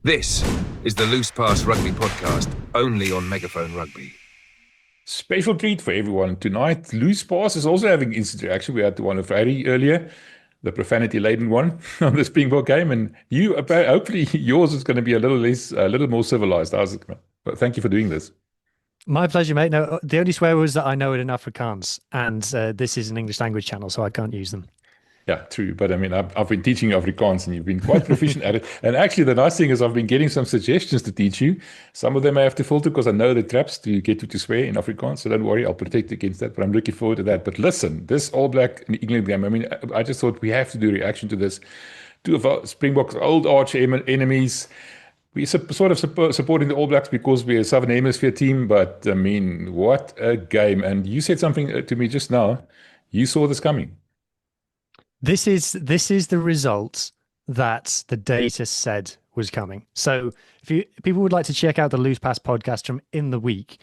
This is the Loose Pass Rugby podcast, only on Megaphone Rugby. Special treat for everyone tonight. Loose Pass is also having instant reaction. We had the one on Friday earlier, the profanity-laden one on the Springbok game, and hopefully yours is going to be a little more civilized. But thank you for doing this. My pleasure, mate. No, the only swear words that I know are in Afrikaans, and this is an English language channel, so I can't use them. Yeah, true. But I mean, I've been teaching Afrikaans and you've been quite proficient at it. And actually, the nice thing is I've been getting some suggestions to teach you. Some of them I have to filter because I know the traps to get you to swear in Afrikaans. So don't worry, I'll protect against that. But I'm looking forward to that. But listen, this All Black England game, I mean, I just thought we have to do a reaction to this. Two of our Springbok's old arch enemies. We sort of supporting the All Blacks because we're a Southern Hemisphere team. But I mean, what a game. And you said something to me just now. You saw this coming. This is the result that the data said was coming. So if people would like to check out the Loose Pass podcast from in the week,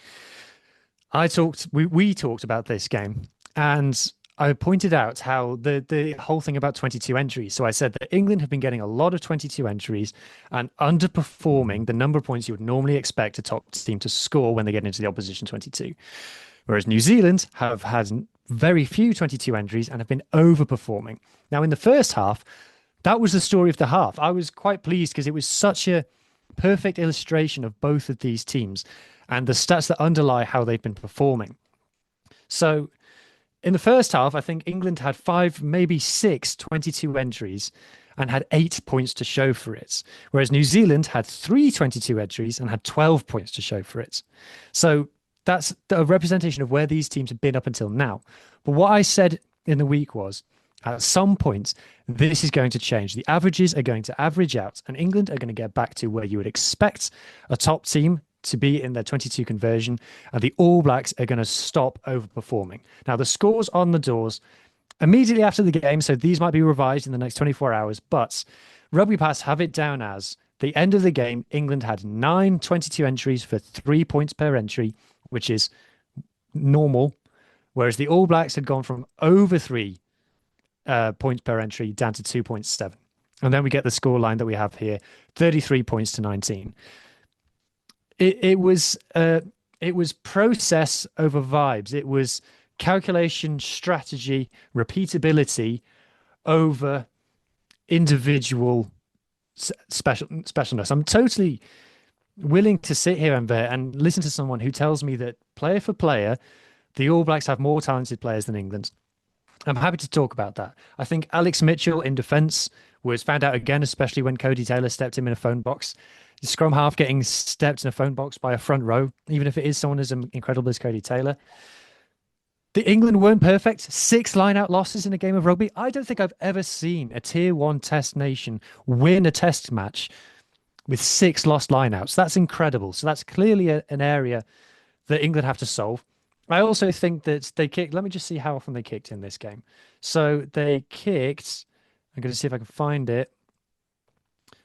we talked about this game, and I pointed out how the whole thing about 22 entries. So I said that England have been getting a lot of 22 entries and underperforming the number of points you would normally expect a top team to score when they get into the opposition 22. Whereas New Zealand have had very few 22 entries and have been overperforming. Now, in the first half, that was the story of the half. I was quite pleased because it was such a perfect illustration of both of these teams and the stats that underlie how they've been performing. So in the first half, I think England had 5, maybe 6 22 entries and had 8 points to show for it. Whereas New Zealand had 3 22 entries and had 12 points to show for it. So that's a representation of where these teams have been up until now. But what I said in the week was, at some point, this is going to change. The averages are going to average out, and England are going to get back to where you would expect a top team to be in their 22 conversion, and the All Blacks are going to stop overperforming. Now, the scores on the doors immediately after the game, so these might be revised in the next 24 hours, but Rugby Pass have it down as the end of the game, England had 9 22 entries for 3 points per entry, which is normal, whereas the All Blacks had gone from over 3 points per entry down to 2.7. And then we get the scoreline that we have here, 33 points to 19. It was process over vibes. It was calculation, strategy, repeatability over individual specialness. I'm totally willing to sit here and listen to someone who tells me that player for player, the All Blacks have more talented players than England. I'm happy to talk about that. I think Alex Mitchell in defence was found out again, especially when Cody Taylor stepped him in a phone box. The scrum half getting stepped in a phone box by a front row, even if it is someone as incredible as Cody Taylor. The England weren't perfect. 6 line-out losses in a game of rugby. I don't think I've ever seen a Tier 1 test nation win a test match with 6 lost lineouts. That's incredible. So that's clearly an area that England have to solve. I also think that they kicked, let me just see how often they kicked in this game. So they kicked, I'm going to see if I can find it,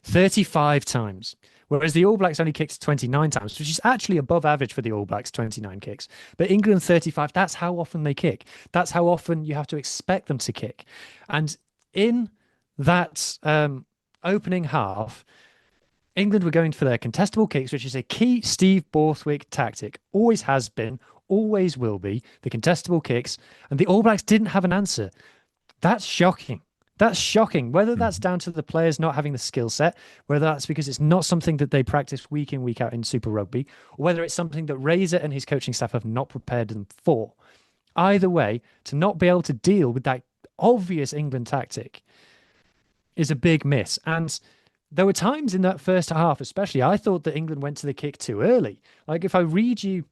35 times. Whereas the All Blacks only kicked 29 times, which is actually above average for the All Blacks, 29 kicks. But England 35, that's how often they kick. That's how often you have to expect them to kick. And in that opening half, England were going for their contestable kicks, which is a key Steve Borthwick tactic. Always has been, always will be, the contestable kicks. And the All Blacks didn't have an answer. That's shocking. That's shocking. Whether that's down to the players not having the skill set, whether that's because it's not something that they practice week in, week out in Super Rugby, or whether it's something that Razor and his coaching staff have not prepared them for. Either way, to not be able to deal with that obvious England tactic is a big miss. And there were times in that first half, especially, I thought that England went to the kick too early. Like if I read you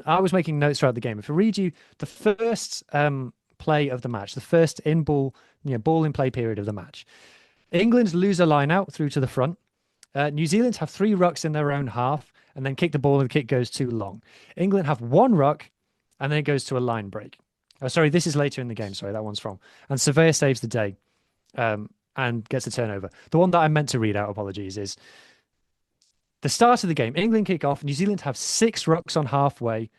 I was making notes throughout the game. If I read you the first play of the match, the first ball in play period of the match, England lose a line out through to the front. New Zealand have 3 rucks in their own half and then kick the ball and the kick goes too long. England have 1 ruck and then it goes to a line break. Oh, sorry, this is later in the game. Sorry, that one's wrong. And Surveyor saves the day and gets a turnover. The one that I meant to read out, apologies, is the start of the game. England kick off. New Zealand have 6 rucks on halfway,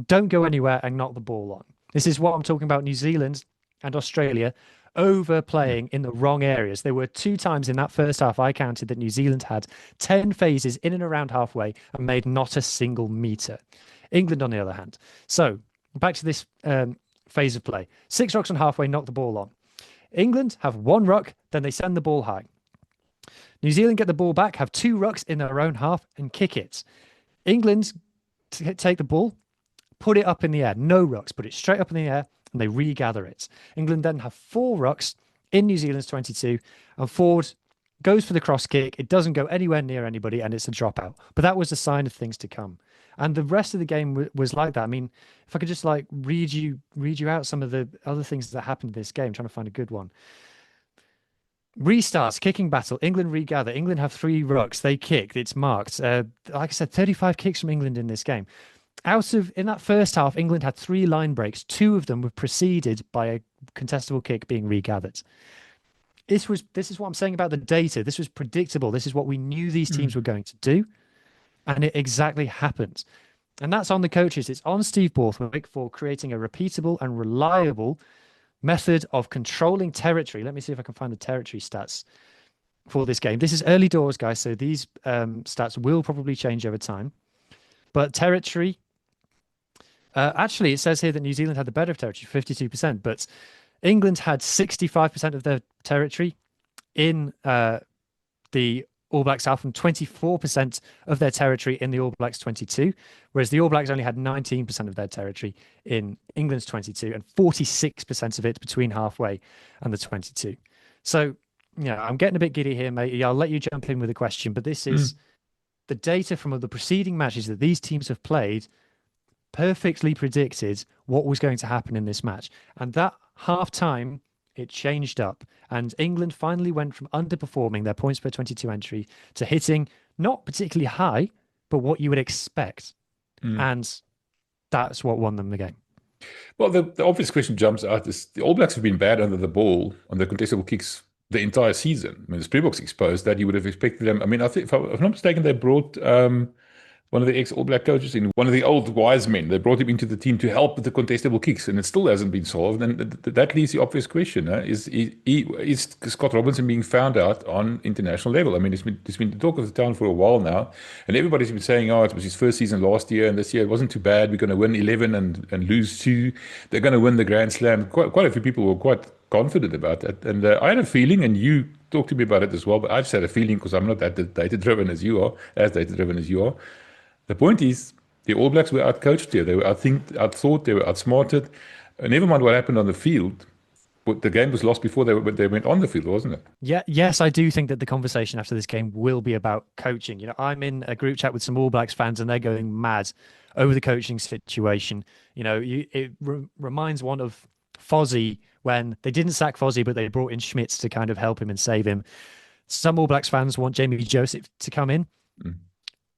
don't go anywhere and knock the ball on. This is what I'm talking about. New Zealand and Australia overplaying in the wrong areas. There were 2 times in that first half I counted that New Zealand had 10 phases in and around halfway and made not a single meter. England, on the other hand. So back to this phase of play. 6 rucks on halfway, knock the ball on. England have 1 ruck, then they send the ball high. New Zealand get the ball back, have 2 rucks in their own half and kick it. England take the ball, put it up in the air. No rucks, put it straight up in the air, and they regather it. England then have 4 rucks in New Zealand's 22, and Ford goes for the cross kick. It doesn't go anywhere near anybody, and it's a dropout. But that was a sign of things to come. And the rest of the game was like that. I mean, if I could just like read you out some of the other things that happened in this game, trying to find a good one. Restarts, kicking battle. England regather. England have 3 rucks. They kicked. It's marked. Like I said, 35 kicks from England in this game. In that first half, England had 3 line breaks. 2 of them were preceded by a contestable kick being regathered. This is what I'm saying about the data. This was predictable. This is what we knew these teams were going to do. And it exactly happened. And that's on the coaches. It's on Steve Borthwick for creating a repeatable and reliable method of controlling territory. Let me see if I can find the territory stats for this game. This is early doors, guys, so these stats will probably change over time. But territory, actually, it says here that New Zealand had the better of territory, 52%, but England had 65% of their territory in the All Blacks South and 24% of their territory in the All Blacks 22, whereas the All Blacks only had 19% of their territory in England's 22 and 46% of it between halfway and the 22. So, I'm getting a bit giddy here, mate. I'll let you jump in with a question, but this is the data from the preceding matches that these teams have played perfectly predicted what was going to happen in this match. And that half-time, it changed up. And England finally went from underperforming their points per 22 entry to hitting not particularly high, but what you would expect. And that's what won them the game. Well, the obvious question jumps out is the All Blacks have been bad under the ball on the contestable kicks the entire season. I mean, the Springboks exposed that. You would have expected them. I mean, I think, if I'm not mistaken, they brought one of the ex-All Black coaches in, one of the old wise men. They brought him into the team to help with the contestable kicks, and it still hasn't been solved. And that leaves the obvious question: is Scott Robertson being found out on international level? I mean, it's been the talk of the town for a while now, and everybody's been saying, "Oh, it was his first season last year, and this year it wasn't too bad. We're going to win 11 and lose 2. They're going to win the Grand Slam." Quite a few people were quite confident about that, and I had a feeling, and you talked to me about it as well. But I just had a feeling, because I'm not that data-driven as you are, The point is, the All Blacks were outcoached here. They were outthought, they were outsmarted. Never mind what happened on the field, but the game was lost before they went on the field, wasn't it? Yeah, yes, I do think that the conversation after this game will be about coaching. I'm in a group chat with some All Blacks fans, and they're going mad over the coaching situation. It reminds one of Fozzie when they didn't sack Fozzie, but they brought in Schmitz to kind of help him and save him. Some All Blacks fans want Jamie Joseph to come in.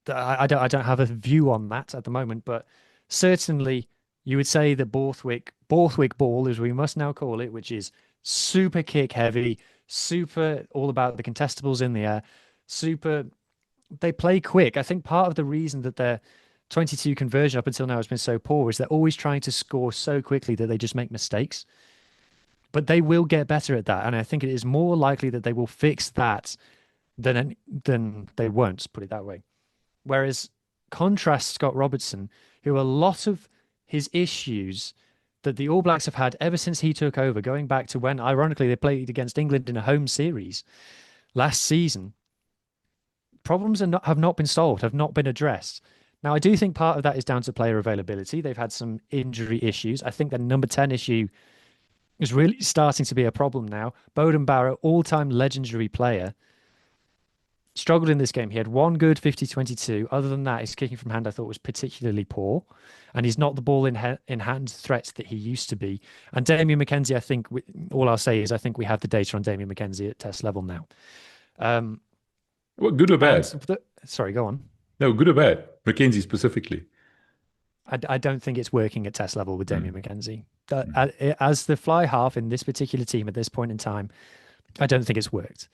I don't have a view on that at the moment, but certainly you would say that Borthwick ball, as we must now call it, which is super kick heavy, super all about the contestables in the air, they play quick. I think part of the reason that their 22 conversion up until now has been so poor is they're always trying to score so quickly that they just make mistakes. But they will get better at that, and I think it is more likely that they will fix that than they won't, put it that way. Whereas contrast Scott Robertson, who a lot of his issues that the All Blacks have had ever since he took over, going back to when, ironically, they played against England in a home series last season, problems have not been solved, have not been addressed. Now, I do think part of that is down to player availability. They've had some injury issues. I think the number 10 issue is really starting to be a problem now. Beauden Barrett, all-time legendary player, struggled in this game. He had one good 50-22. Other than that, his kicking from hand I thought was particularly poor, and he's not the ball in hand threat that he used to be. And Damien McKenzie, I think all I'll say is I think we have the data on Damien McKenzie at test level now. Well, good or bad? Sorry, go on. No, good or bad? McKenzie specifically. I don't think it's working at test level with Damien McKenzie. As the fly half in this particular team at this point in time, I don't think it's worked.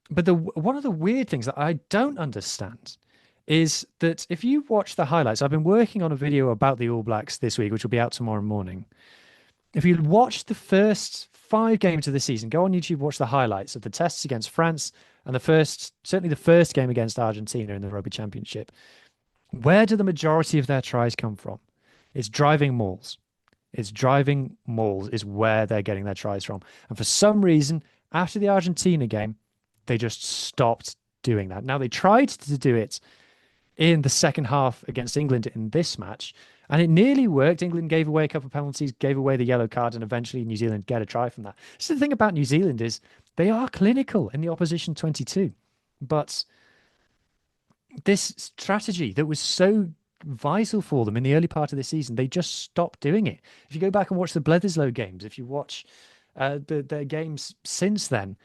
But one of the weird things that I don't understand is that if you watch the highlights, I've been working on a video about the All Blacks this week, which will be out tomorrow morning. if you watch the first 5 games of the season, go on YouTube, watch the highlights of the tests against France and certainly the first game against Argentina in the Rugby Championship. Where do the majority of their tries come from? It's driving mauls. It's driving mauls is where they're getting their tries from. And for some reason, after the Argentina game, they just stopped doing that. Now, they tried to do it in the second half against England in this match, and it nearly worked. England gave away a couple of penalties, gave away the yellow card, and eventually New Zealand get a try from that. So the thing about New Zealand is they are clinical in the opposition 22. But this strategy that was so vital for them in the early part of the season, they just stopped doing it. If you go back and watch the Bledisloe games, if you watch the games since then,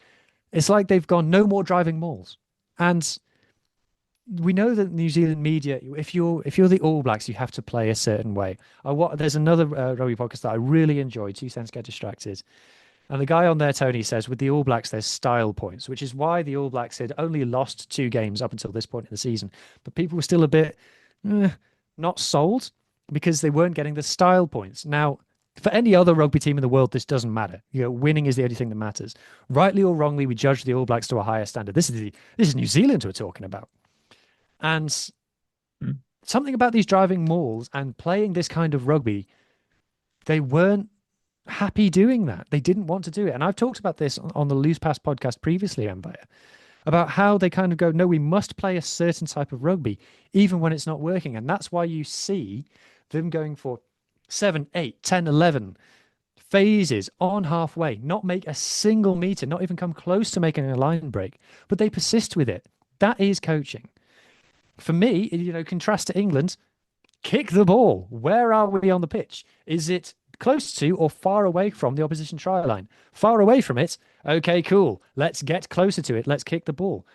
it's like they've gone no more driving mauls. And we know that New Zealand media, if you're the All Blacks, you have to play a certain way. There's another rugby podcast that I really enjoy, 2 Cents Get Distracted. And the guy on there, Tony, says with the All Blacks, there's style points, which is why the All Blacks had only lost 2 games up until this point in the season. But people were still a bit not sold because they weren't getting the style points. Now, for any other rugby team in the world, this doesn't matter. Winning is the only thing that matters. Rightly or wrongly, we judge the All Blacks to a higher standard. This is New Zealand we're talking about. And something about these driving mauls and playing this kind of rugby, they weren't happy doing that. They didn't want to do it. And I've talked about this on the Loose Pass podcast previously, Empire, about how they kind of go, no, we must play a certain type of rugby, even when it's not working. And that's why you see them going for 7, 8, 10, 11 phases on halfway, not make a single meter, not even come close to making a line break, but they persist with it. That is coaching. For me, contrast to England, kick the ball. Where are we on the pitch? Is it close to or far away from the opposition try line? Far away from it. Okay, cool. Let's get closer to it. Let's kick the ball.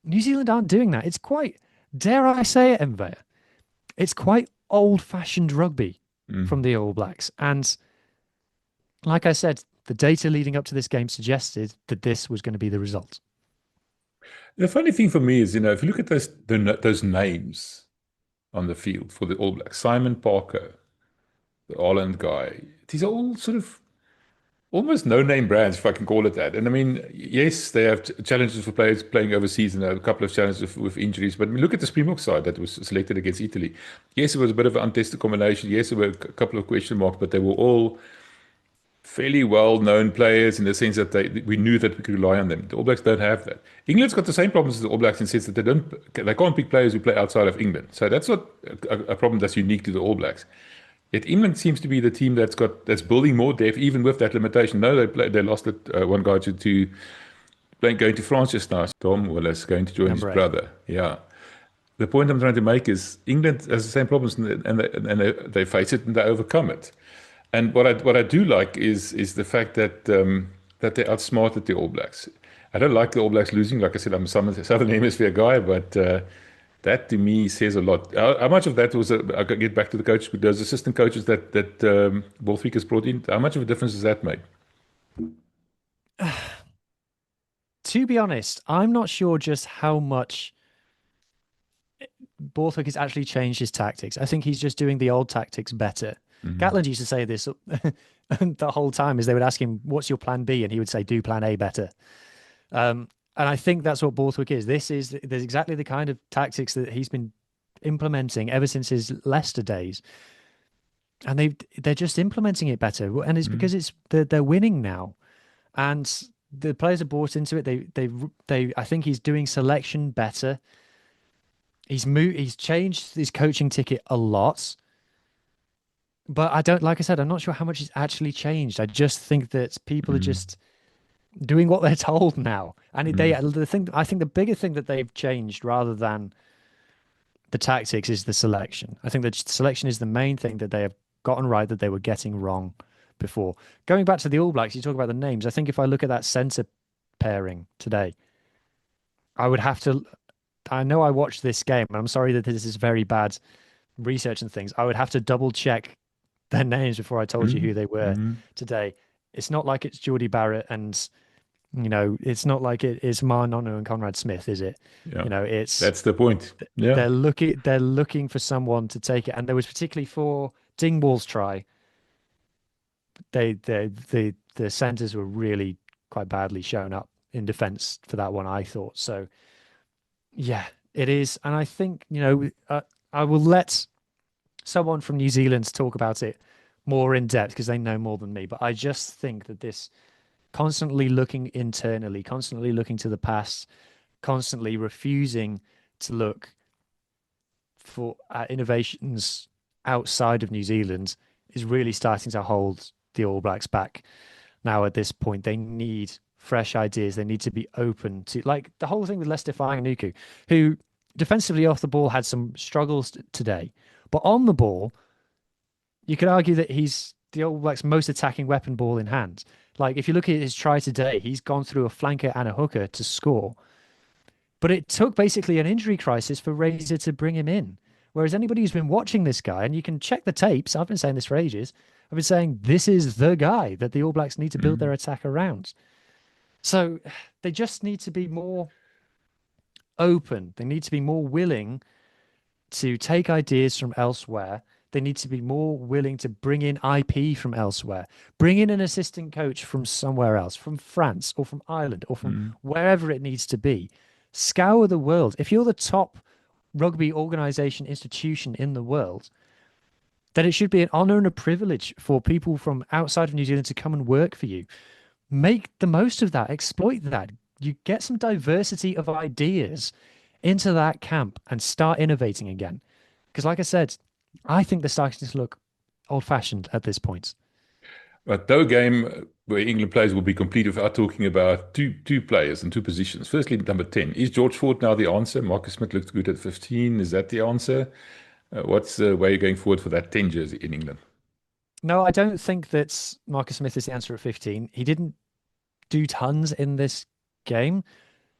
New Zealand aren't doing that. It's quite, dare I say it, Enver, it's quite old-fashioned rugby from the All Blacks. And like I said, the data leading up to this game suggested that this was going to be the result. The funny thing for me is, if you look at those names on the field for the All Blacks, Simon Parker, the Holland guy, these are all sort of almost no-name brands, if I can call it that. And I mean, yes, they have challenges for players playing overseas and a couple of challenges with injuries. But I mean, look at the Springbok side that was selected against Italy. Yes, it was a bit of an untested combination. Yes, there were a couple of question marks, but they were all fairly well-known players in the sense that we knew that we could rely on them. The All Blacks don't have that. England's got the same problems as the All Blacks in the sense that they can't pick players who play outside of England. So that's not a problem that's unique to the All Blacks. Yet England seems to be the team that's building more depth, even with that limitation. No, they lost one guy to going to France just now. Tom Willis going to join his brother. Yeah. The point I'm trying to make is England has the same problems, and they face it and they overcome it. And what I do like is the fact that they outsmarted the All Blacks. I don't like the All Blacks losing. Like I said, I'm a Southern Hemisphere guy, but that to me says a lot. How much of that was, I get back to the coach, those assistant coaches that Borthwick has brought in, how much of a difference has that made? To be honest, I'm not sure just how much Borthwick has actually changed his tactics. I think he's just doing the old tactics better. Gatland used to say this the whole time, as they would ask him, what's your plan B? And he would say, do plan A better. And I think that's what Borthwick is. There's exactly the kind of tactics that he's been implementing ever since his Leicester days. And they're just implementing it better. And it's because they're winning now. And the players are bought into it. I think he's doing selection better. He's changed his coaching ticket a lot. But like I said, I'm not sure how much has actually changed. I just think that people are just doing what they're told now. And I think the bigger thing that they've changed rather than the tactics is the selection. I think the selection is the main thing that they have gotten right that they were getting wrong before. Going back to the All Blacks, you talk about the names. I think if I look at that centre pairing today, I would have to, I know I watched this game, and I'm sorry that this is very bad research and things. I would have to double check their names before I told you who they were today. It's not like it's Geordie Barrett and, it's not like it is Mar Nonu and Conrad Smith, is it? Yeah. That's the point. Yeah. They're looking for someone to take it. And there was particularly for Dingwall's try, the centres were really quite badly shown up in defence for that one, I thought. So yeah, it is, and I think I will let someone from New Zealand talk about it more in depth because they know more than me. But I just think that this constantly looking internally, constantly looking to the past, constantly refusing to look for innovations outside of New Zealand is really starting to hold the All Blacks back. Now, at this point, they need fresh ideas. They need to be open to, like the whole thing with Lester Fangonuku, who defensively off the ball had some struggles today, but on the ball, you could argue that he's the All Blacks' most attacking weapon, ball in hand. Like if you look at his try today, he's gone through a flanker and a hooker to score. But it took basically an injury crisis for Razor to bring him in. Whereas anybody who's been watching this guy, and you can check the tapes, I've been saying this for ages, I've been saying this is the guy that the All Blacks need to build their attack around. So they just need to be more open. They need to be more willing to take ideas from elsewhere. They need to be more willing to bring in IP from elsewhere, bring in an assistant coach from somewhere else, from France or from Ireland or from wherever it needs to be. Scour the world. If you're the top rugby organization institution in the world, then it should be an honor and a privilege for people from outside of New Zealand to come and work for you. Make the most of that, exploit that. You get some diversity of ideas into that camp and start innovating again. Because like I said, I think they're starting to look old-fashioned at this point. But no game where England plays will be complete without talking about two players in two positions. Firstly, number 10. Is George Ford now the answer? Marcus Smith looked good at 15. Is that the answer? What's the way going forward for that 10 jersey in England? No, I don't think that Marcus Smith is the answer at 15. He didn't do tons in this game.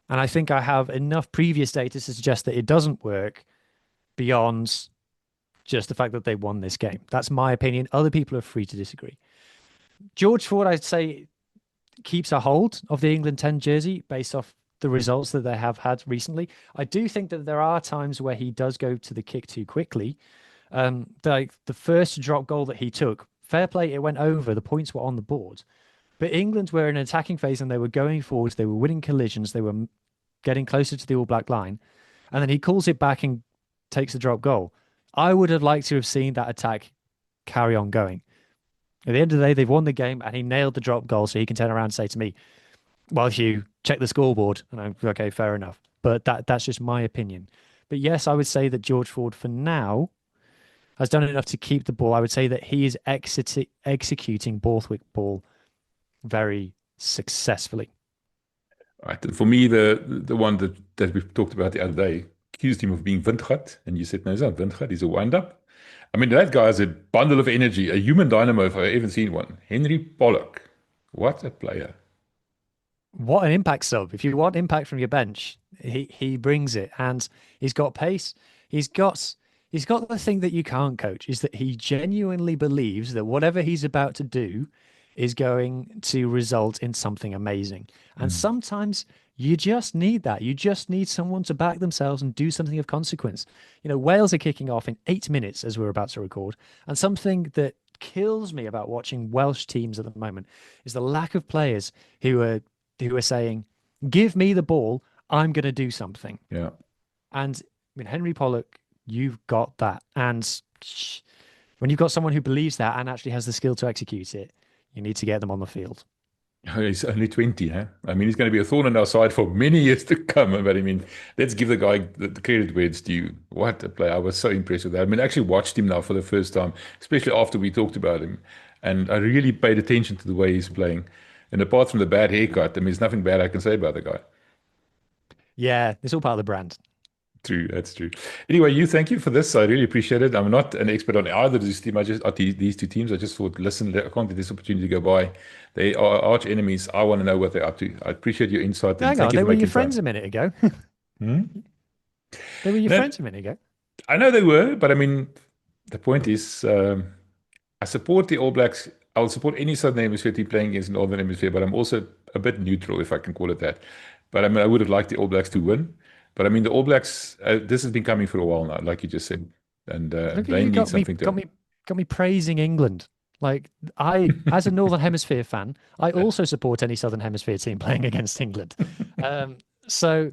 And I think I have enough previous data to suggest that it doesn't work beyond just the fact that they won this game. That's my opinion. Other people are free to disagree. George Ford, I'd say, keeps a hold of the England 10 jersey based off the results that they have had recently. I do think that there are times where he does go to the kick too quickly. The first drop goal that he took, fair play, it went over. The points were on the board. But England were in an attacking phase and they were going forwards. They were winning collisions. They were getting closer to the All Black line. And then he calls it back and takes the drop goal. I would have liked to have seen that attack carry on going. At the end of the day, they've won the game and he nailed the drop goal so he can turn around and say to me, well, Hugh, check the scoreboard. And I'm okay, fair enough. But that's just my opinion. But yes, I would say that George Ford for now has done enough to keep the ball. I would say that he is executing Borthwick ball very successfully. Right. For me, the one that we talked about the other day accused him of being windgat, and you said, no, he's not windgat, he's a wind-up. I mean, that guy is a bundle of energy, a human dynamo if I've ever seen one. Henry Pollock. What a player. What an impact sub. If you want impact from your bench, he brings it. And he's got pace. He's got the thing that you can't coach, is that he genuinely believes that whatever he's about to do is going to result in something amazing. And sometimes you just need that. You just need someone to back themselves and do something of consequence. Wales are kicking off in 8 minutes as we're about to record. And something that kills me about watching Welsh teams at the moment is the lack of players who are saying, give me the ball, I'm going to do something. Yeah. And Henry Pollock, you've got that. And when you've got someone who believes that and actually has the skill to execute it, you need to get them on the field. He's only 20, huh? I mean, he's going to be a thorn in our side for many years to come. But I mean, let's give the guy the credit where it's due. What a player. I was so impressed with that. I mean, I actually watched him now for the first time, especially after we talked about him. And I really paid attention to the way he's playing. And apart from the bad haircut, I mean, there's nothing bad I can say about the guy. Yeah, it's all part of the brand. True, that's true. Anyway, thank you for this. I really appreciate it. I'm not an expert on either of these teams. These two teams. I just thought, listen, I can't let this opportunity go by. They are arch enemies. I want to know what they're up to. I appreciate your insight. Hang on, they were your friends a minute ago. Hmm? They were your friends a minute ago. I know they were, but I mean, the point is, I support the All Blacks. I'll support any Southern Hemisphere team playing against the Northern Hemisphere, but I'm also a bit neutral, if I can call it that. But I mean, I would have liked the All Blacks to win. But I mean, the All Blacks, this has been coming for a while now, like you just said. And they need something to... Got me praising England Like as a Northern Hemisphere fan, I also support any Southern Hemisphere team playing against England. So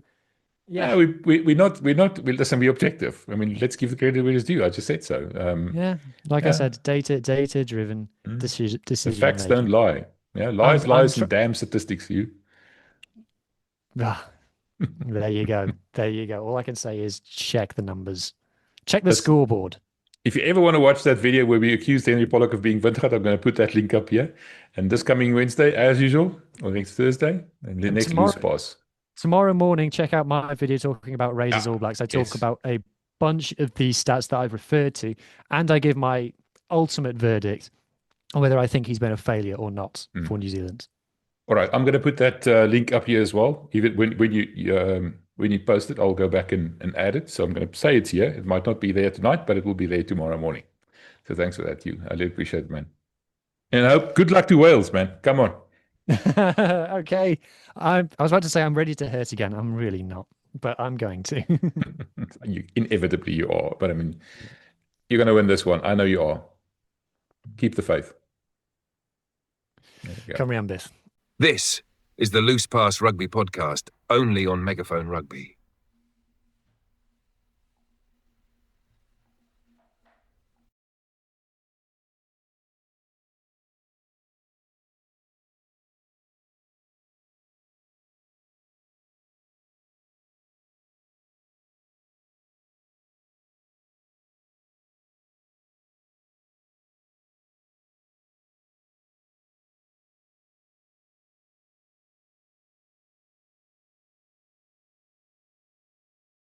yeah, listen, we're objective. I mean, let's give the credit where it's due. I just said so. yeah. Like I said, data driven The decision facts don't making. lie. Yeah, I'm, lies, and damn statistics, you. There you go. There you go. All I can say is check the numbers. Check the That's, scoreboard. if you ever want to watch that video where we accused Henry Pollock of being Windgat, I'm going to put that link up here. And this coming Wednesday, as usual, or next Thursday, and the next loose pass. Tomorrow morning, check out my video talking about Razors All Blacks. I talk about a bunch of these stats that I've referred to, and I give my ultimate verdict on whether I think he's been a failure or not for New Zealand. All right, I'm going to put that link up here as well. Even when you post it, I'll go back and add it. So I'm going to say it's here. It might not be there tonight, but it will be there tomorrow morning. So thanks for that, you. I really appreciate it, man. And I hope good luck to Wales, man. Come on. Okay. I was about to say I'm ready to hurt again. I'm really not, but I'm going to. Inevitably you are. But I mean, you're going to win this one. I know you are. Keep the faith. Come round this. This is the Loose Pass Rugby podcast, only on Megaphone Rugby.